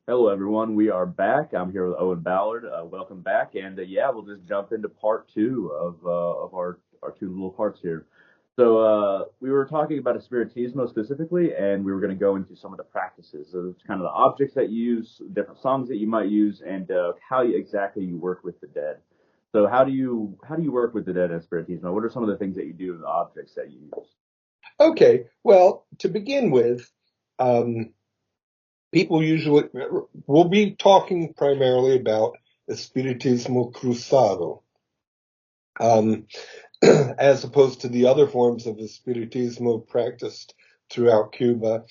Hello, everyone. We are back. I'm here with Eoghan Ballard. Welcome back, and yeah, we'll just jump into part two of our two little parts here. So we were talking about Espiritismo specifically, and we were going to go into some of the practices, so it's kind of the objects that you use, different songs that you might use, and exactly you work with the dead. So how do you work with the dead in Espiritismo? What are some of the things that you do and the objects that you use? Okay, well, to begin with, um, people usually will be talking primarily about Espiritismo Cruzado, um, as opposed to the other forms of Espiritismo practiced throughout Cuba,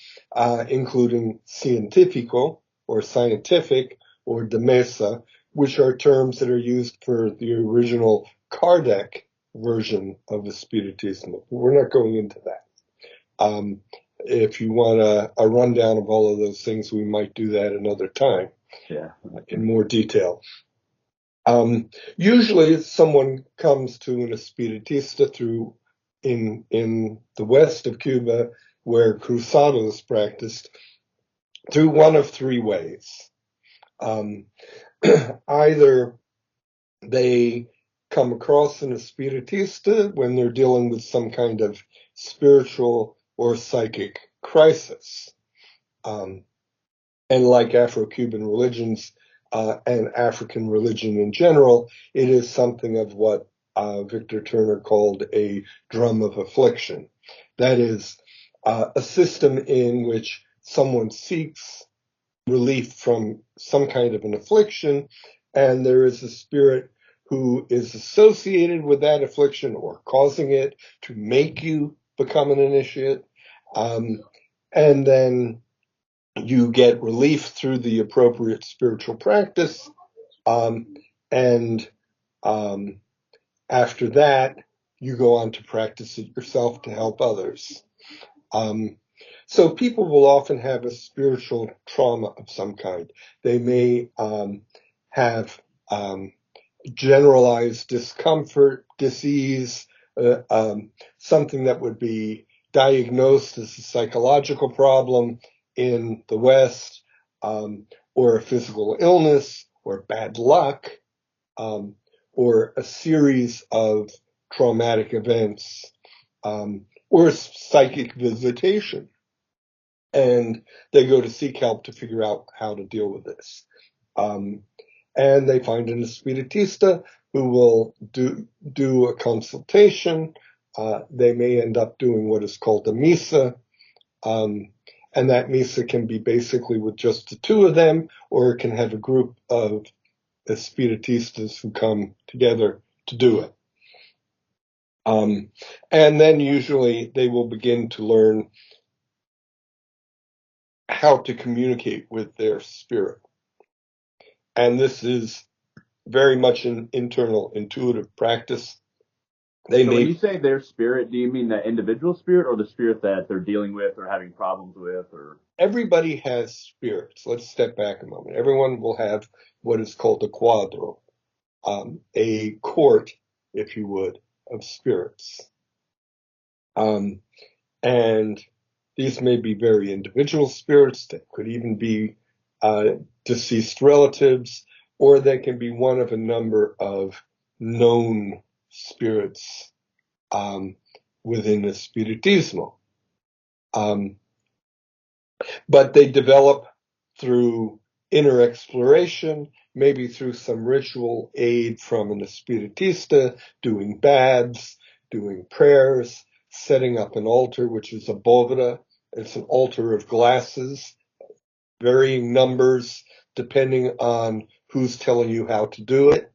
including científico or scientific or de mesa, which are terms that are used for the original Kardec version of Espiritismo. We're not going into that. Um, if you want a rundown of all of those things, we might do that another time Yeah. in more detail. Usually someone comes to an espiritista in the west of Cuba where cruzado is practiced through one of three ways. Um, Either they come across an espiritista when they're dealing with some kind of spiritual or psychic crisis. Um, and like Afro-Cuban religions and African religion in general, it is something of what Victor Turner called a drum of affliction. That is a system in which someone seeks relief from some kind of an affliction, and there is a spirit who is associated with that affliction or causing it to make you become an initiate. Um, and then you get relief through the appropriate spiritual practice. Um, and um, After that, you go on to practice it yourself to help others. Um, so people will often have a spiritual trauma of some kind. They may have um, generalized discomfort, disease, something that would be diagnosed as a psychological problem in the West, or a physical illness, or bad luck, um, or a series of traumatic events, or psychic visitation. And they go to seek help to figure out how to deal with this. Um, and they find an espiritista who will do a consultation. They may end up doing what is called a misa, um, and that misa can be basically with just the two of them, or it can have a group of espiritistas who come together to do it. Um, and then usually they will begin to learn how to communicate with their spirit. And this is very much an internal intuitive practice. They So when may you say their spirit, do you mean that individual spirit or the spirit that they're dealing with or having problems with or Everybody has spirits. Let's step back a moment. Everyone will have what is called a quadro, a court, if you would, of spirits. Um, and these may be very individual spirits that could even be uh, deceased relatives, or they can be one of a number of known spirits um, within the Spiritismo. Um, but they develop through inner exploration, maybe through some ritual aid from an espiritista, doing baths, doing prayers, setting up an altar, which is a bóveda. It's an altar of glasses, varying numbers depending on who's telling you how to do it.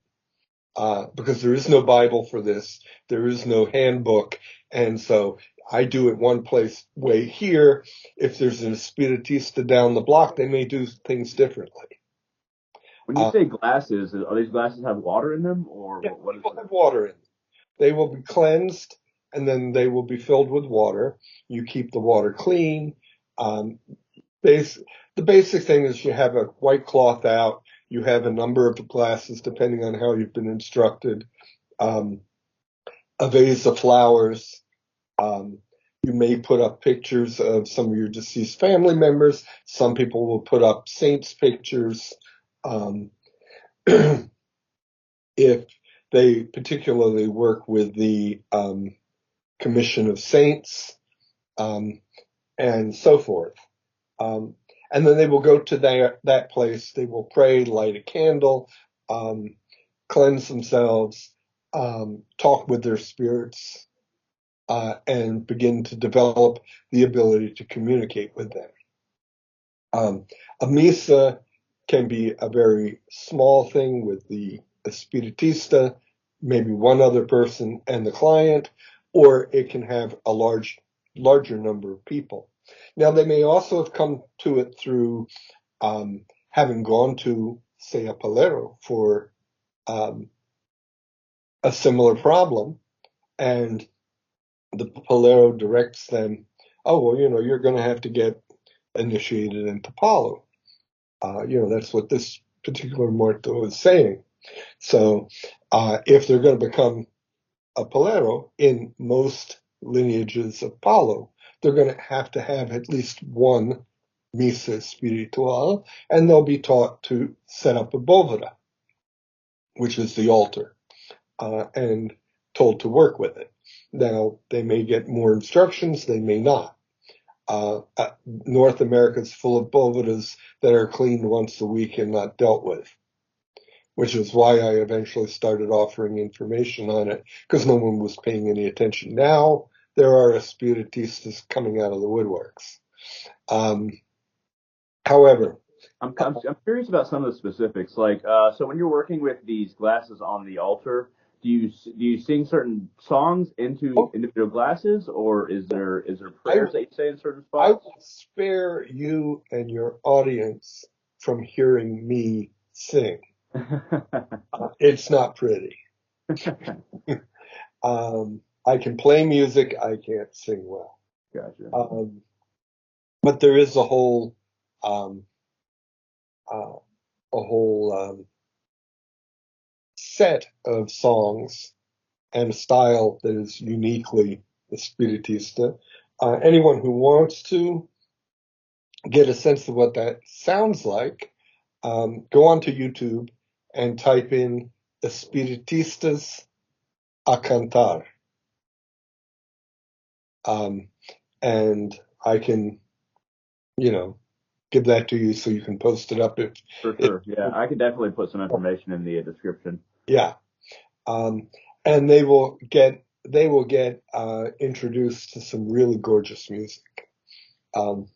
Because there is no Bible for this, there is no handbook, and so I do it one place way here. If there's an espiritista down the block, they may do things differently. when you Uh, say glasses, are these glasses have water in them or yeah, what they is will it? have water in them. They will be cleansed, and then they will be filled with water. You keep the water clean. Um, base, the basic thing is you have a white cloth out. You have a number of glasses, depending on how you've been instructed. Um, a vase of flowers, um, You may put up pictures of some of your deceased family members. Some people will put up saints' pictures. Um, if they particularly work with the Commission of Saints, and so forth. Um, and then they will go to that place. They will pray, light a candle, cleanse themselves, talk with their spirits, and begin to develop the ability to communicate with them. A misa can be a very small thing with the espiritista, maybe one other person and the client, or it can have a larger number of people. Now, they may also have come to it through having gone to, say, a palero for a similar problem, and the palero directs them, oh, well, you're going to have to get initiated into Palo. That's what this particular Morto is saying. So if they're going to become a Palero in most lineages of Palo, they're going to have at least one misa espiritual, and they'll be taught to set up a bóveda, which is the altar, and told to work with it. Now, they may get more instructions, they may not. North America is full of bóvedas that are cleaned once a week and not dealt with, which is why I eventually started offering information on it, because no one was paying any attention. Now there are espiritistas coming out of the woodworks. However, I'm curious about some of the specifics. Like, so when you're working with these glasses on the altar, do you sing certain songs into individual glasses, or is there prayers that you say in certain I spots? will spare you and your audience from hearing me sing. It's not pretty. I can play music. I can't sing well. Gotcha. But there is um, uh, a whole set of songs and a style that is uniquely Espiritista. Anyone who wants to get a sense of what that sounds like, go onto YouTube and type in Espiritistas a cantar. And I can, give that to you so you can post it up For if sure. Yeah, I could definitely put some information in the description. yeah. And they will get introduced to some really gorgeous music. Um,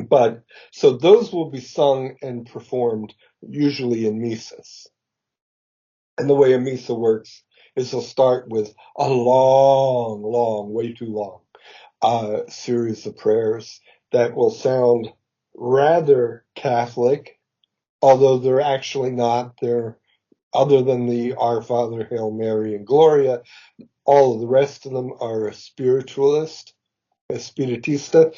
but so those will be sung and performed usually in misas. And the way a misa works is they'll start with a long, way too long, series of prayers that will sound rather Catholic, although they're actually not. They're, other than the Our Father, Hail Mary, and Gloria, all of the rest of them are a espiritista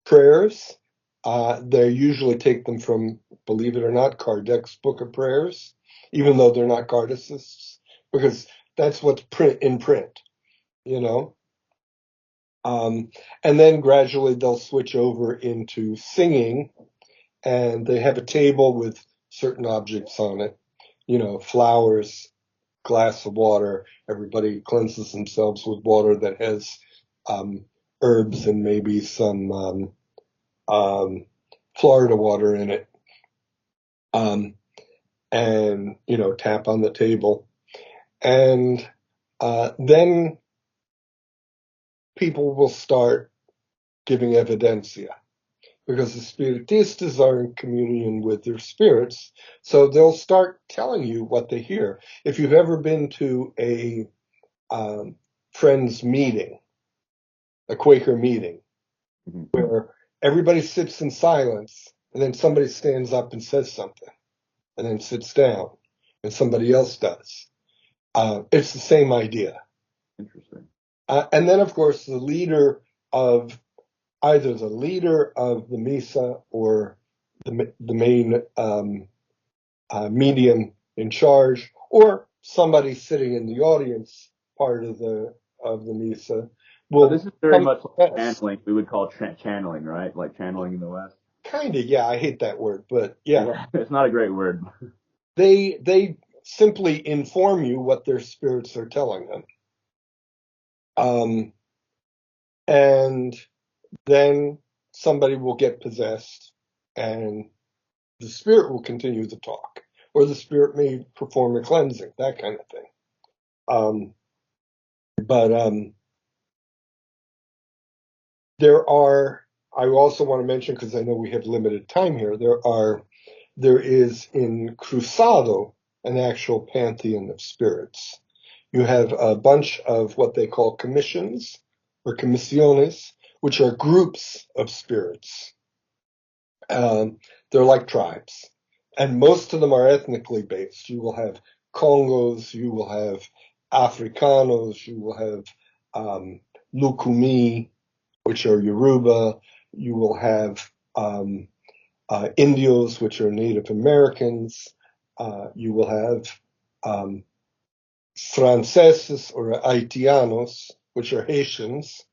prayers. They usually take them from, believe it or not, Kardec's Book of Prayers, even though they're not Kardecists, because that's what's in print, you know. And then gradually they'll switch over into singing, and they have a table with certain objects on it, flowers, glass of water. Everybody cleanses themselves with water that has herbs and maybe some Florida water in it. And, tap on the table. And then people will start giving evidencia, because the spiritistas are in communion with their spirits. So they'll start telling you what they hear. If you've ever been to a friends meeting, a Quaker meeting, Mm-hmm. where everybody sits in silence and then somebody stands up and says something and then sits down and somebody else does. It's the same idea. Interesting. And then, of course, either the leader of the Misa or the main medium in charge, or somebody sitting in the audience, part of the of the Misa So will this is very come much like to us. channeling. We would call channeling, right? Like channeling in the West. Kind of, yeah, I hate that word, but yeah, Yeah, it's not a great word. they simply inform you what their spirits are telling them. Um, and then somebody will get possessed and the spirit will continue to talk, or the spirit may perform a cleansing, that kind of thing. But there are, I also want to mention, because I know we have limited time here, there is in Cruzado an actual pantheon of spirits. You have a bunch of what they call commissions or comisiones, which are groups of spirits. Um, they're like tribes. And most of them are ethnically based. You will have Congos, you will have Africanos, you will have Lukumi, which are Yoruba, you will have Indios, which are Native Americans, you will have um, Franceses or Haitianos, which are Haitians.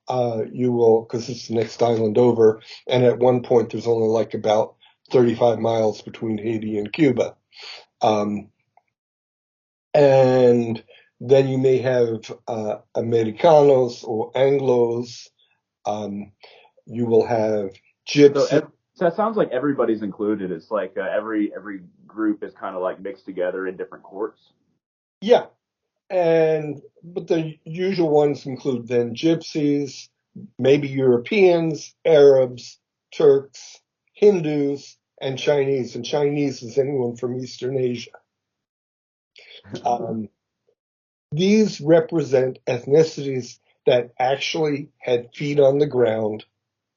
You will, because it's the next island over, and at one point there's only like about 35 miles between Haiti and Cuba. Um, and then you may have Americanos or Anglos. You will have So, Gypsy. so that sounds like everybody's included. It's like every group is kind of like mixed together in different courts. Yeah, but the usual ones include then Gypsies, maybe Europeans, Arabs, Turks, Hindus, and Chinese. And Chinese is anyone from Eastern Asia. Um, these represent ethnicities that actually had feet on the ground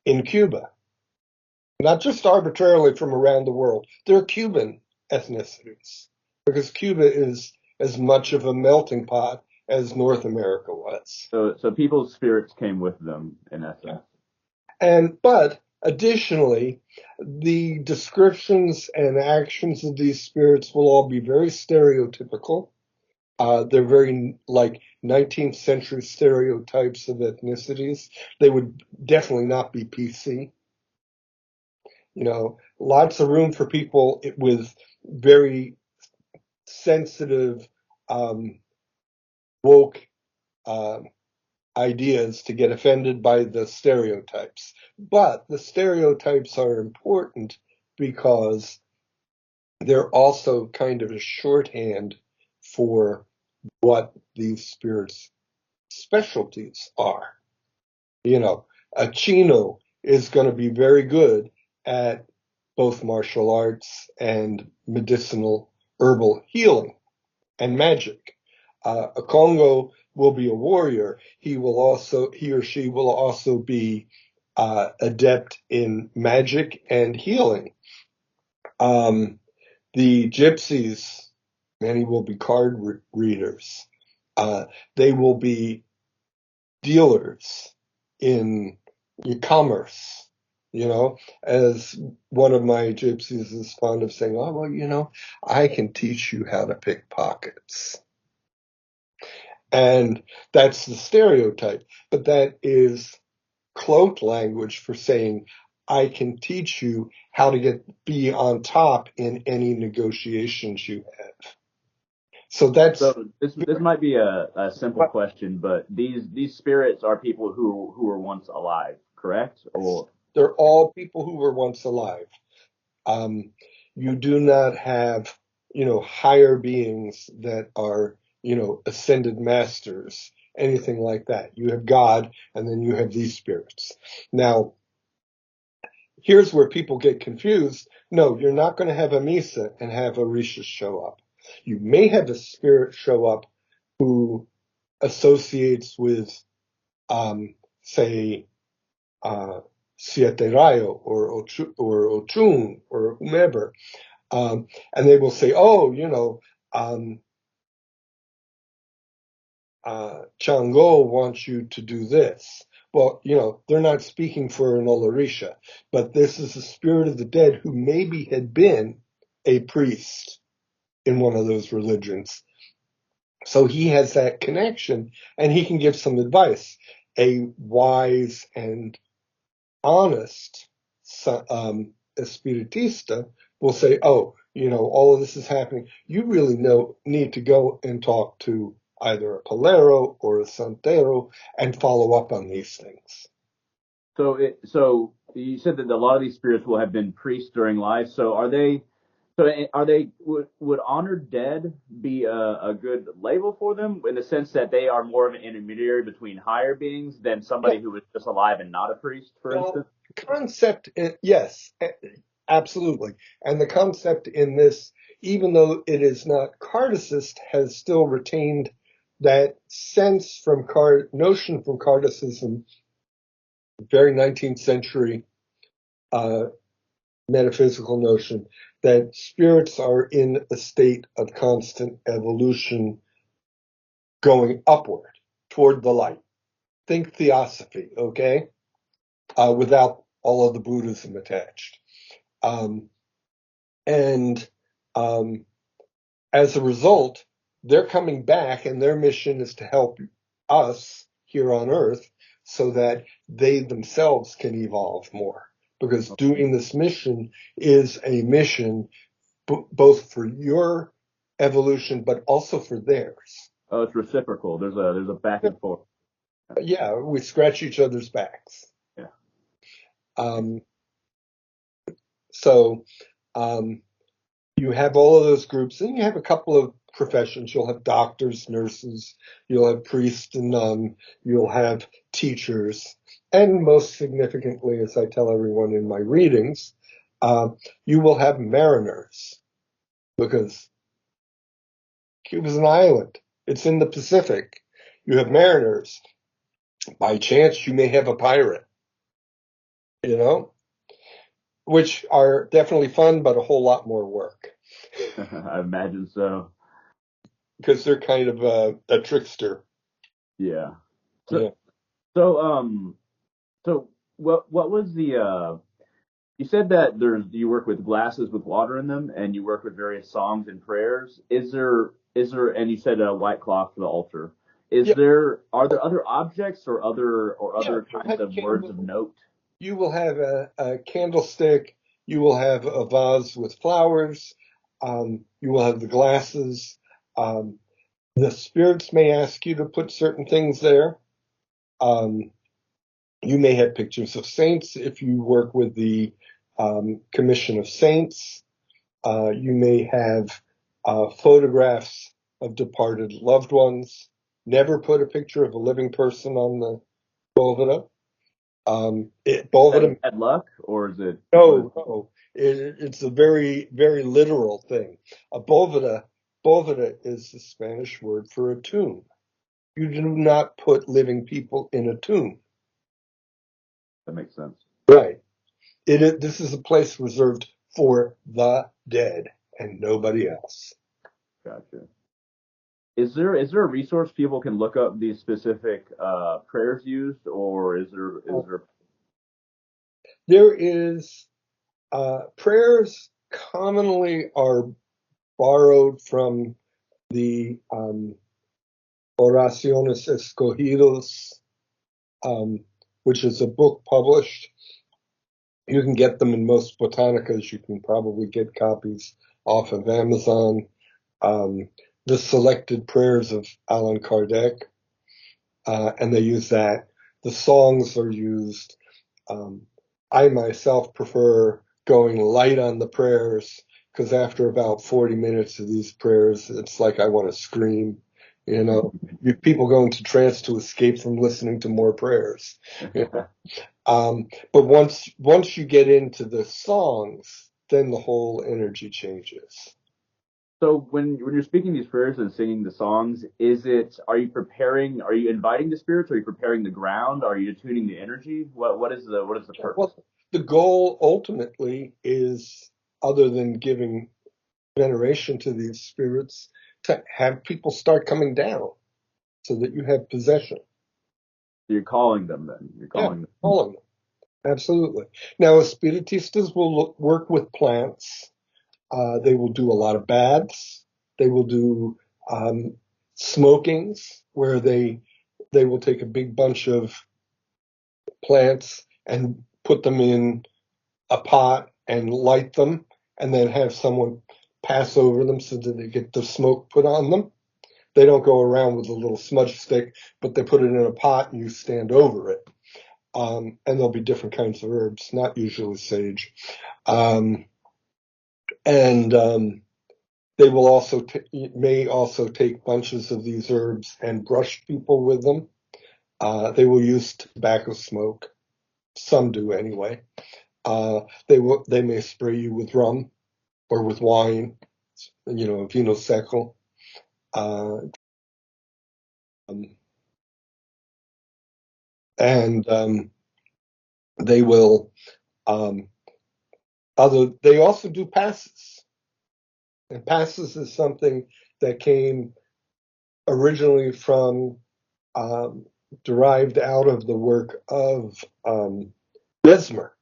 in Cuba, not just arbitrarily from around the world. They're Cuban ethnicities because Cuba is as much of a melting pot as North America was. So people's spirits came with them in essence. But additionally, the descriptions and actions of these spirits will all be very stereotypical. They're very like 19th century stereotypes of ethnicities. They would definitely not be PC. Lots of room for people with very sensitive, woke uh, ideas to get offended by the stereotypes. But the stereotypes are important because they're also kind of a shorthand for what these spirits' specialties are. A Chino is going to be very good at both martial arts and medicinal herbal healing and magic. A Congo will be a warrior. He or she will also be adept in magic and healing. The gypsies, many will be card readers. They will be dealers in e-commerce. As one of my gypsies is fond of saying, oh, well, I can teach you how to pick pockets. And that's the stereotype. But that is cloaked language for saying, I can teach you how to be on top in any negotiations you have. So that's So this might be a simple question, but these spirits are people who were once alive, correct? Or they're all people who were once alive. Um, you do not have, higher beings that are, ascended masters, anything like that. You have God, and then you have these spirits. Now, here's where people get confused. No, you're not going to have a Misa and have Orishas show up. You may have a spirit show up who associates with, say, Siete Rayo or Ochun or whomever. And they will say, oh, Chango wants you to do this. Well, they're not speaking for an Olarisha, but this is the spirit of the dead who maybe had been a priest in one of those religions. So he has that connection, and he can give some advice. A wise and honest espiritista will say, oh, all of this is happening. You really need to go and talk to either a palero or a santero and follow up on these things. So you said that a lot of these spirits will have been priests during life. So are they? Would honored dead be a good label for them in the sense that they are more of an intermediary between higher beings than Yeah. somebody who was just alive and not a priest, for Well, instance? concept, yes, absolutely. And the concept in this, even though it is not Kardecist, has still retained that sense from notion from Kardecism, very 19th century metaphysical notion that spirits are in a state of constant evolution going upward toward the light. Think theosophy, okay? Without all of the Buddhism attached. Um, and as a result, they're coming back, and their mission is to help us here on Earth so that they themselves can evolve more. Because doing this mission is a mission both for your evolution, but also for theirs. Oh, it's reciprocal. There's a back and forth. Yeah, we scratch each other's backs. Yeah. Um, so you have all of those groups, and you have a couple of professions. You'll have doctors, nurses, you'll have priests and nuns, you'll have teachers, and most significantly, as I tell everyone in my readings, you will have mariners, because Cuba's an island. It's in the Pacific. You have mariners. By chance, you may have a pirate, which are definitely fun, but a whole lot more work I imagine so. because they're kind of a trickster. Yeah. So Yeah. so um so what was the you said that you work with glasses with water in them and you work with various songs and prayers. Is there and you said a white cloth for the altar. Yeah. Are there other objects or Yeah. other kinds of words of note? You will have a candlestick. You will have a vase with flowers. You will have the glasses. Um, the spirits may ask you to put certain things there. Um, you may have pictures of saints if you work with the Commission of Saints. You may have photographs of departed loved ones. Never put a picture of a living person on the Boveda. Is that Boveda, bad luck or is it no. It's a very, very literal thing. A Boveda is the Spanish word for a tomb. You do not put living people in a tomb. that makes sense? Right. This is a place reserved for the dead and nobody else. Gotcha. Is there a resource people can look up these specific prayers used, or is there? There is prayers commonly are borrowed from the Oraciones Escogidos, which is a book published. You can get them in most botanicas. You can probably get copies off of Amazon. Um, the Selected Prayers of Allan Kardec, and they use that. The songs are used. I myself prefer going light on the prayers because after about 40 minutes of these prayers, it's like I want to scream. People go into trance to escape from listening to more prayers. But once you get into the songs, then the whole energy changes. So when you're speaking these prayers and singing the songs, are you inviting the spirits? Are you preparing the ground? Are you attuning the energy? What is the purpose? Well, the goal ultimately is, other than giving veneration to these spirits, to have people start coming down so that you have possession. You're calling them then. You're Yeah, calling them. all of them. Absolutely. Now, spiritistas will work with plants. They will do a lot of baths. They will do um, smokings, where they will take a big bunch of plants and put them in a pot and light them, and then have someone pass over them so that they get the smoke put on them. They don't go around with a little smudge stick, but they put it in a pot and you stand over it. And there'll be different kinds of herbs, not usually sage. Um, and they will also may also take bunches of these herbs and brush people with them. They will use tobacco smoke. Some do anyway. They may spray you with rum or with wine, vino secco. Um, and they will they also do passes. And passes is something that came originally from derived out of the work of Mesmer,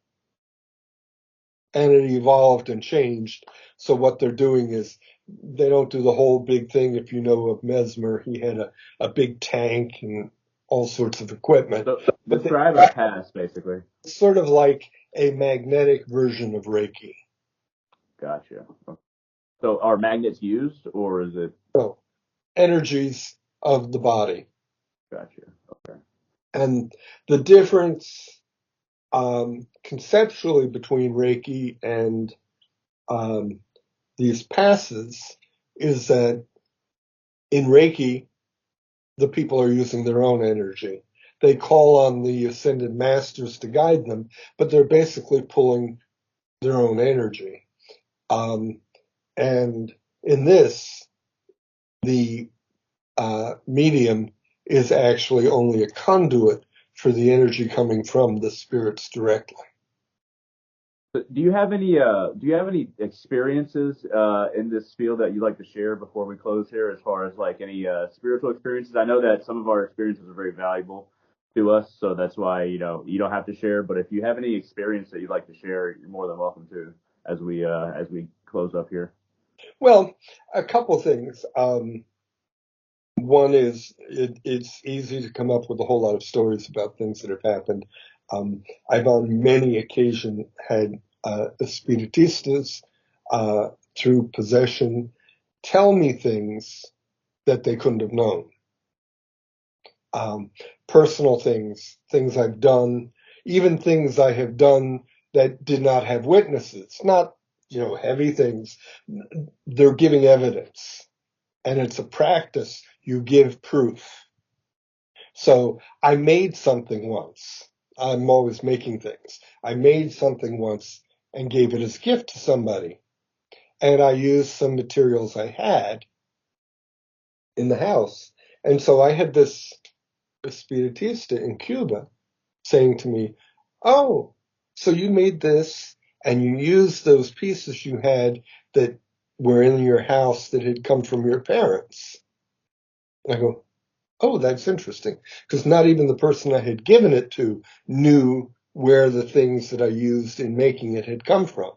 and it evolved and changed. So what they're doing is they don't do the whole big thing. If you know of Mesmer, he had a big tank and all sorts of equipment. So But describe a pass, basically. it's sort of like a magnetic version of Reiki. Gotcha. So are magnets used, or is it? So energies of the body. Gotcha. Okay. And the difference conceptually between Reiki and these passes is that in Reiki, the people are using their own energy. They call on the ascended masters to guide them, but they're basically pulling their own energy. And in this, the medium is actually only a conduit for the energy coming from the spirits directly. Do you have any experiences in this field that you'd like to share before we close here, as far as like any spiritual experiences? I know that some of our experiences are very valuable to us, so that's why you don't have to share. But if you have any experience that you'd like to share, you're more than welcome to as we close up here. Well, a couple things. One is it's easy to come up with a whole lot of stories about things that have happened. I've on many occasions had espiritistas through possession tell me things that they couldn't have known. Personal things, things I've done, even things I have done that did not have witnesses, not, heavy things. They're giving evidence, and it's a practice. You give proof. So I made something once. I'm always making things. I made something once and gave it as a gift to somebody. And I used some materials I had in the house. And so I had this espiritista in Cuba saying to me, "Oh, so you made this and you used those pieces you had that were in your house that had come from your parents." And I go, "Oh, that's interesting." Because not even the person I had given it to knew where the things that I used in making it had come from.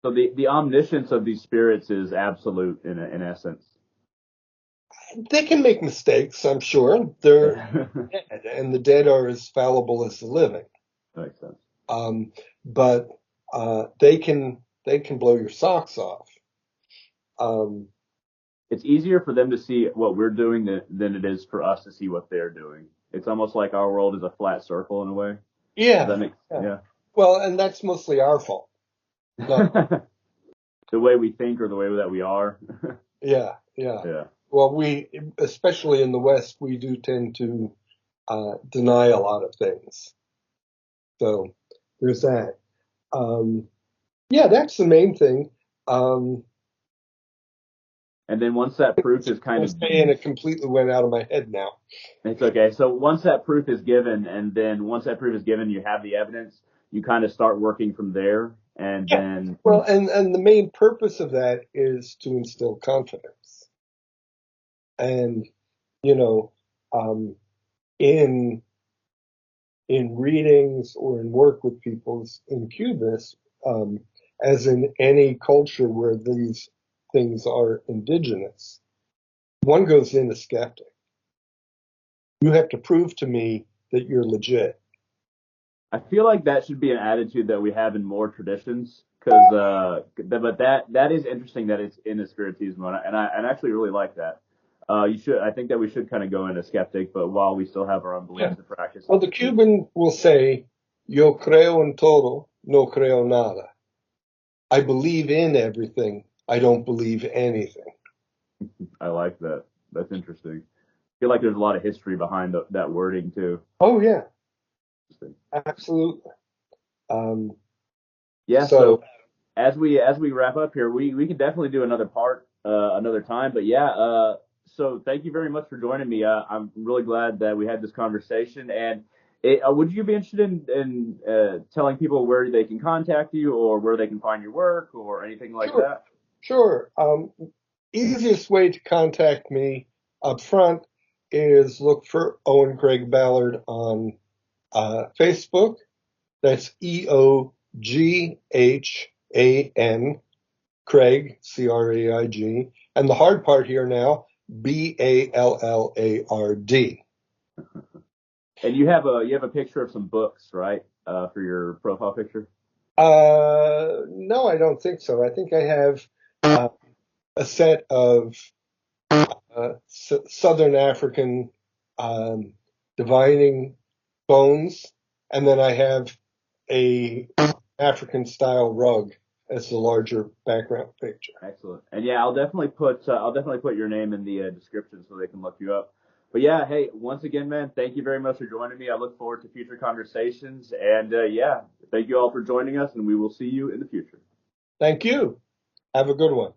So the omniscience of these spirits is absolute in essence. They can make mistakes, I'm sure. They're That dead, and the dead are as fallible as the living. makes sense. Um, but they can blow your socks off. Um, It's easier for them to see what we're doing than it is for us to see what they're doing. It's almost like our world is a flat circle in a way. Does that yeah, make yeah. yeah? Well, and that's mostly our fault. Not, The way we think or the way that we are. yeah, yeah. Yeah. Well, especially in the West, we do tend to deny a lot of things. So there's that. Um, yeah, that's the main thing. Um, And then once that proof is I kind was of, saying it completely went out of my head now. it's okay. So once that proof is given, and then once that proof is given, you have the evidence. You kind of start working from there, and Yeah. then Well, and the main purpose of that is to instill confidence. And, you know, um, in readings or in work with people in Cubis, um, as in any culture where these things are indigenous, one goes in a skeptic. You have to prove to me that you're legit. I feel like that should be an attitude that we have in more traditions, because but that is interesting that it's in the Spiritismo, and I actually really like that. You should, I think that we should kind of go into skeptic, but while we still have our own Yeah. beliefs and practices. Well, the Cuban will say, "Yo creo en todo, no creo nada." I believe in everything. I don't believe anything. I like that. That's interesting. I feel like there's a lot of history behind that wording too. Oh yeah, Interesting. absolutely. Um, Yeah. So so as we wrap up here, we can definitely do another part another time. But yeah, so thank you very much for joining me. I'm really glad that we had this conversation. And would you be interested in telling people where they can contact you or where they can find your work or anything like sure, that? sure. Easiest way to contact me up front is look for Eoghan Craig Ballard on Facebook. That's EOGHAN Craig, CRAIG. And the hard part here now, BALLARD. And you have a picture of some books, right? For your profile picture. No, I don't think so. I think I have a set of Southern African um, divining bones, and then I have a African style rug as the larger background picture. Excellent. And yeah, I'll definitely put your name in the description so they can look you up. But yeah, hey, once again, man, thank you very much for joining me. I look forward to future conversations. And yeah, thank you all for joining us, and we will see you in the future. Thank you. Have a good one.